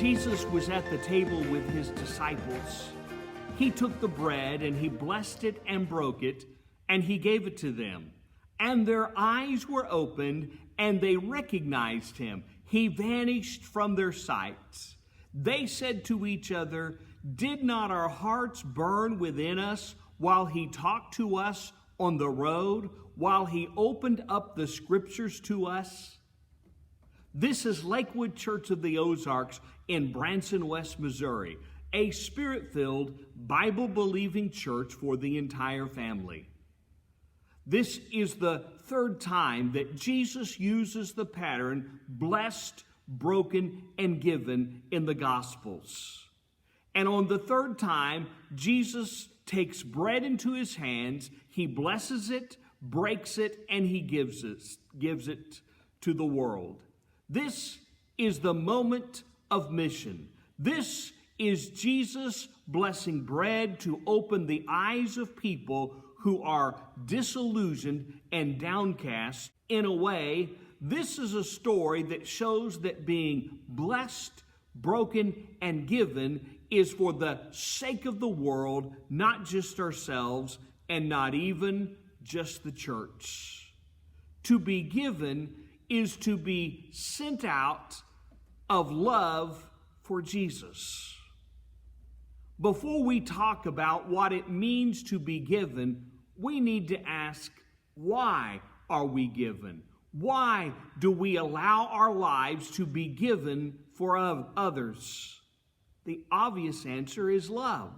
Jesus was at the table with his disciples, he took the bread and he blessed it and broke it, and he gave it to them. And their eyes were opened, and they recognized him. He vanished from their sight. They said to each other, "Did not our hearts burn within us while he talked to us on the road, while he opened up the scriptures to us?" This is Lakewood Church of the Ozarks in Branson, West Missouri, a spirit-filled, Bible-believing church for the entire family. This is the third time that Jesus uses the pattern blessed, broken, and given in the Gospels. And on the third time, Jesus takes bread into his hands, he blesses it, breaks it, and he gives it to the world. This is the moment of mission. This is Jesus blessing bread to open the eyes of people who are disillusioned and downcast. In a way, this is a story that shows that being blessed, broken, and given is for the sake of the world, not just ourselves, and not even just the church. To be given is to be sent out of love for Jesus. Before we talk about what it means to be given, we need to ask, why are we given? Why do we allow our lives to be given for others? The obvious answer is love.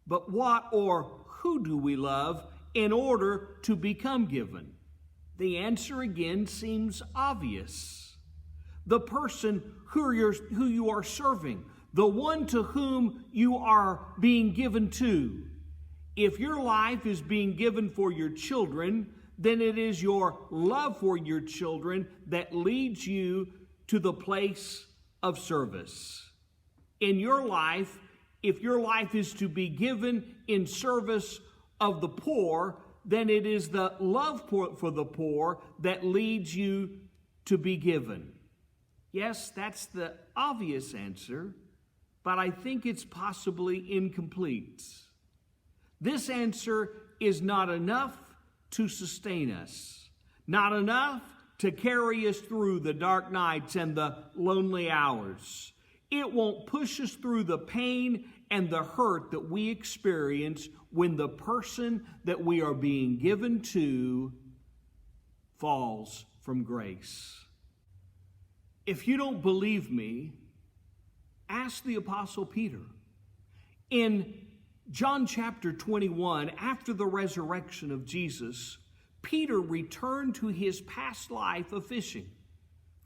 But what or who do we love in order to become given? The answer again seems obvious. The person who you are serving, the one to whom you are being given to. If your life is being given for your children, then it is your love for your children that leads you to the place of service. In your life, if your life is to be given in service of the poor, then it is the love for the poor that leads you to be given. Yes, that's the obvious answer, but I think it's possibly incomplete. This answer is not enough to sustain us, not enough to carry us through the dark nights and the lonely hours. It won't push us through the pain and the hurt that we experience when the person that we are being given to falls from grace. If you don't believe me, ask the Apostle Peter. In John chapter 21, after the resurrection of Jesus, Peter returned to his past life of fishing.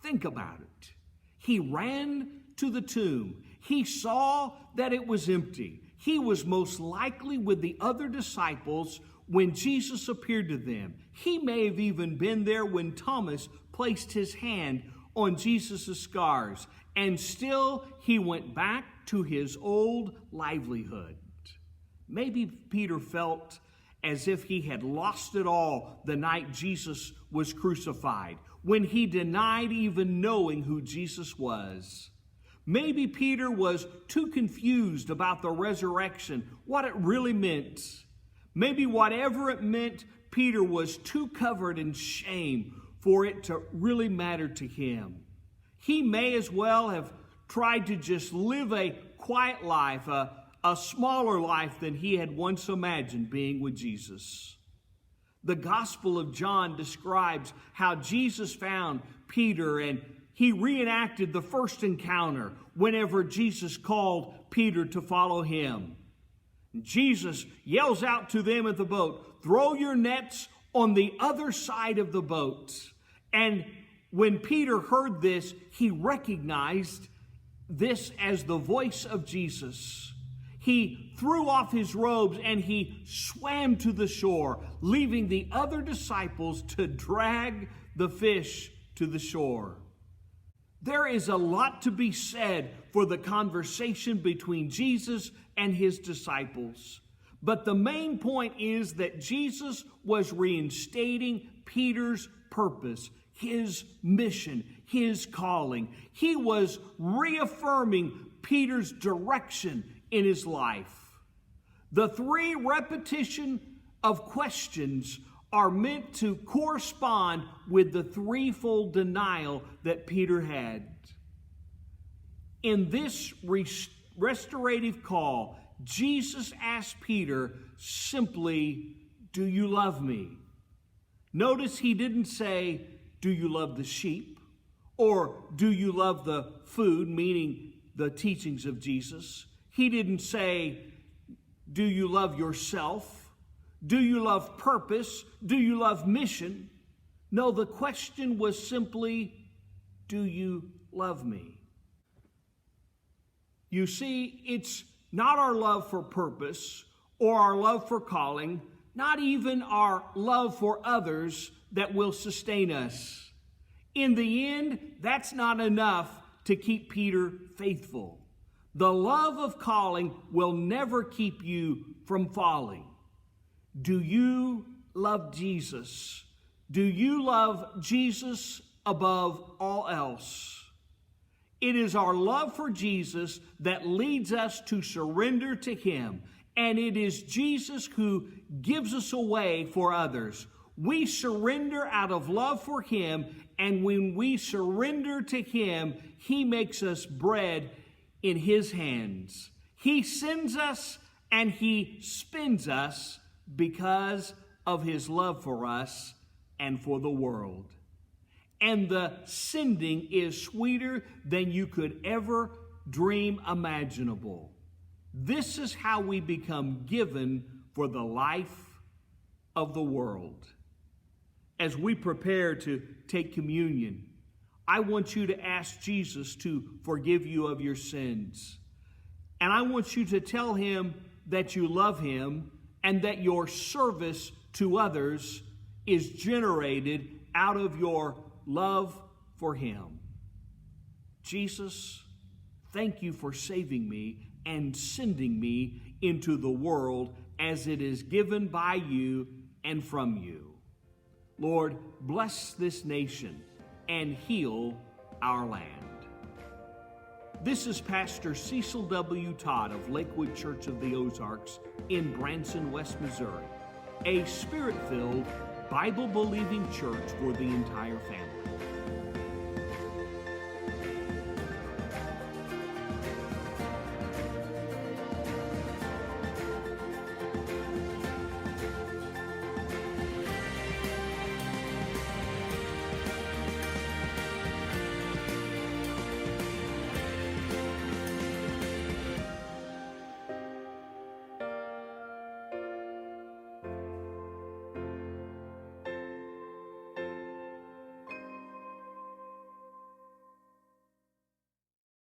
Think about it. He ran to the tomb. He saw that it was empty. He was most likely with the other disciples when Jesus appeared to them. He may have even been there when Thomas placed his hand on Jesus' scars, and still he went back to his old livelihood. Maybe Peter felt as if he had lost it all the night Jesus was crucified, when he denied even knowing who Jesus was. Maybe Peter was too confused about the resurrection, what it really meant. Maybe whatever it meant, Peter was too covered in shame for it to really matter to him. He may as well have tried to just live a quiet life, a smaller life than he had once imagined being with Jesus. The Gospel of John describes how Jesus found Peter and he reenacted the first encounter whenever Jesus called Peter to follow him. Jesus yells out to them at the boat, "Throw your nets on the other side of the boat." And when Peter heard this, he recognized this as the voice of Jesus. He threw off his robes and he swam to the shore, leaving the other disciples to drag the fish to the shore. There is a lot to be said for the conversation between Jesus and his disciples. But the main point is that Jesus was reinstating Peter's purpose. his mission, his calling. He was reaffirming Peter's direction in his life. The three repetition of questions are meant to correspond with the threefold denial that Peter had. In this restorative call, Jesus asked Peter simply, "Do you love me?" Notice he didn't say, "Do you love the sheep?" or "Do you love the food?" meaning the teachings of Jesus. He didn't say, "Do you love yourself? Do you love purpose? Do you love mission?" No, the question was simply, "Do you love me?" You see, it's not our love for purpose or our love for calling, not even our love for others that will sustain us. In the end, that's not enough to keep Peter faithful. The love of calling will never keep you from falling. Do you love Jesus? Do you love Jesus above all else? It is our love for Jesus that leads us to surrender to him, and it is Jesus who gives us away for others. We surrender out of love for him, and when we surrender to him, he makes us bread in his hands. He sends us and he spins us because of his love for us and for the world. And the sending is sweeter than you could ever dream imaginable. This is how we become given for the life of the world. As we prepare to take communion, I want you to ask Jesus to forgive you of your sins. And I want you to tell him that you love him and that your service to others is generated out of your love for him. Jesus, thank you for saving me and sending me into the world as it is given by you and from you. Lord, bless this nation and heal our land. This is Pastor Cecil W. Todd of Lakewood Church of the Ozarks in Branson, West Missouri, a spirit-filled, Bible-believing church for the entire family.